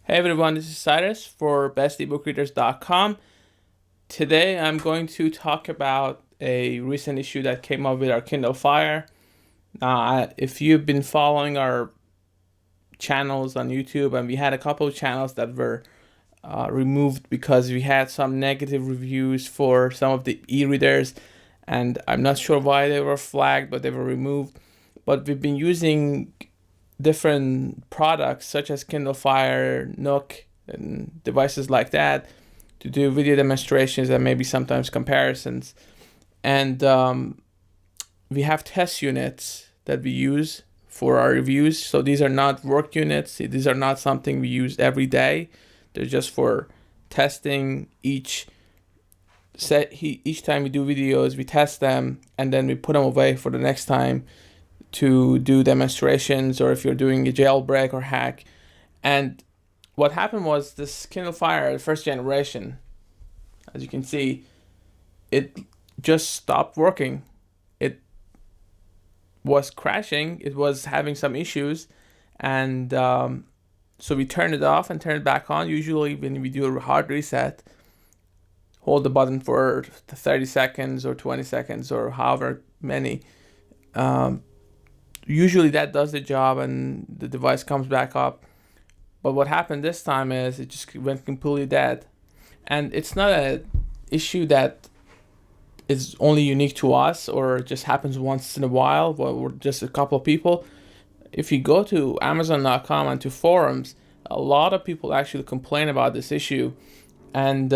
Hey everyone, this is Cyrus for bestebookreaders.com. Today I'm going to talk about a recent issue that came up with our Kindle Fire. If you've been following our channels on YouTube, and we had a couple of channels that were removed because we had some negative reviews for some of the e-readers, and I'm not sure why they were flagged, but they were removed. But we've been using different products such as Kindle Fire, Nook, and devices like that to do video demonstrations and maybe sometimes comparisons. And we have test units that we use for our reviews. So these are not work units. These are not something we use every day. They're just for testing each time we do videos, we test them and then we put them away for the next time to do demonstrations, or if you're doing a jailbreak or hack. And what happened was this Kindle Fire, the first generation, as you can see, it just stopped working. It was crashing. It was having some issues. And so we turned it off and turned it back on. Usually when we do a hard reset, hold the button for 30 seconds or 20 seconds or however many. Usually that does the job and the device comes back up. But what happened this time is it just went completely dead. And it's not an issue that is only unique to us or just happens once in a while, but we're just a couple of people. If you go to Amazon.com and to forums, a lot of people actually complain about this issue. And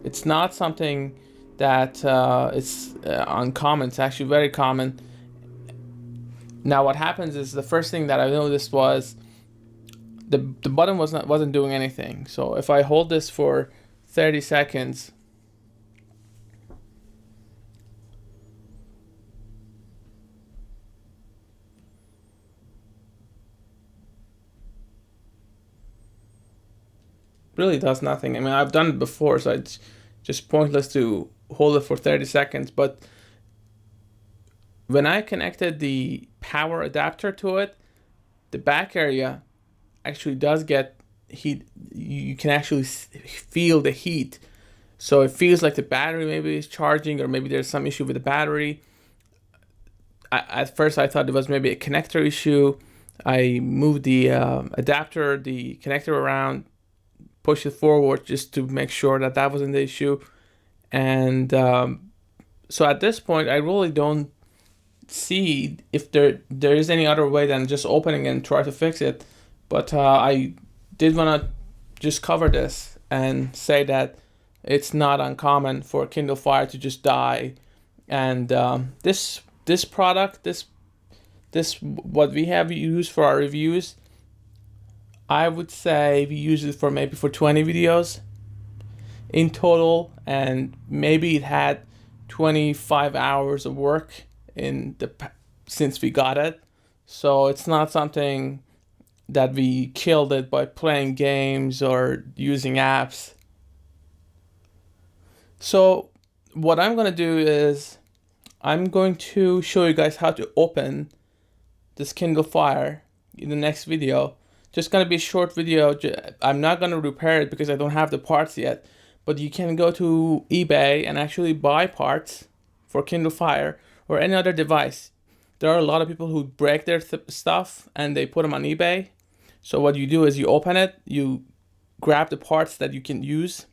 it's not something that it's uncommon. It's actually very common. Now what happens is the first thing that I noticed was the button wasn't doing anything. So if I hold this for 30 seconds, really does nothing. I mean, I've done it before, so it's just pointless to hold it for 30 seconds. But when I connected the power adapter to it, the back area actually does get heat. You can actually feel the heat. So it feels like the battery maybe is charging, or maybe there's some issue with the battery. At first I thought it was maybe a connector issue. I moved the adapter, the connector around, pushed it forward just to make sure that that wasn't the issue. And so at this point, I really don't see if there is any other way than just opening and try to fix it. But I did want to just cover this and say that it's not uncommon for Kindle Fire to just die. And this product, this what we have used for our reviews, I would say we use it for maybe for 20 videos in total, and maybe it had 25 hours of work since we got it. So it's not something that we killed it by playing games or using apps. So what I'm going to do is I'm going to show you guys how to open this Kindle Fire in the next video. Just going to be a short video. I'm not going to repair it because I don't have the parts yet, but you can go to eBay and actually buy parts for Kindle Fire or any other device. There are a lot of people who break their stuff and they put them on eBay. So what you do is you open it, you grab the parts that you can use,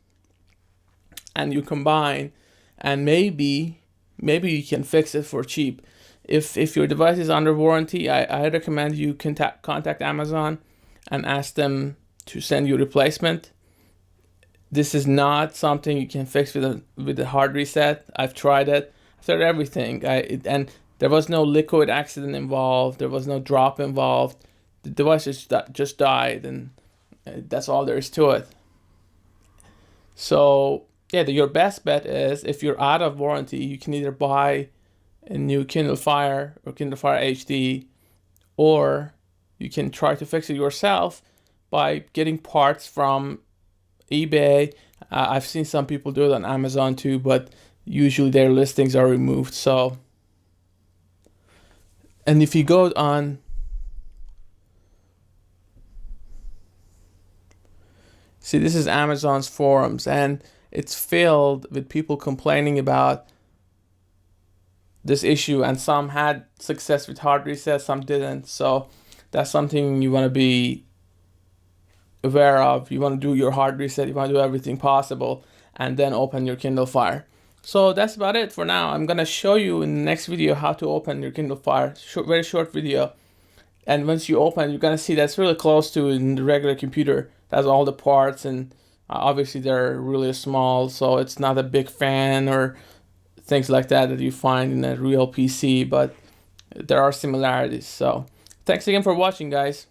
and you combine, and maybe you can fix it for cheap. If your device is under warranty, I recommend you contact Amazon and ask them to send you a replacement. This is not something you can fix with a hard reset. I've tried it. I've tried everything. And there was no liquid accident involved. There was no drop involved. The device just died, and that's all there is to it. So yeah, your best bet is if you're out of warranty, you can either buy a new Kindle Fire or Kindle Fire HD, or you can try to fix it yourself by getting parts from eBay. I've seen some people do it on Amazon too, but usually their listings are removed. So, and if you go on See, this is Amazon's forums, and it's filled with people complaining about this issue, and some had success with hard reset, some didn't. So that's something you want to be aware of. You want to do your hard reset, you want to do everything possible, and then open your Kindle Fire. So that's about it for now. I'm gonna show you in the next video how to open your Kindle Fire. Very short video. And once you open, you're gonna see that's really close to in the regular computer. That's all the parts, and obviously they're really small, so it's not a big fan or things like that that you find in a real PC, but there are similarities. So thanks again for watching, guys.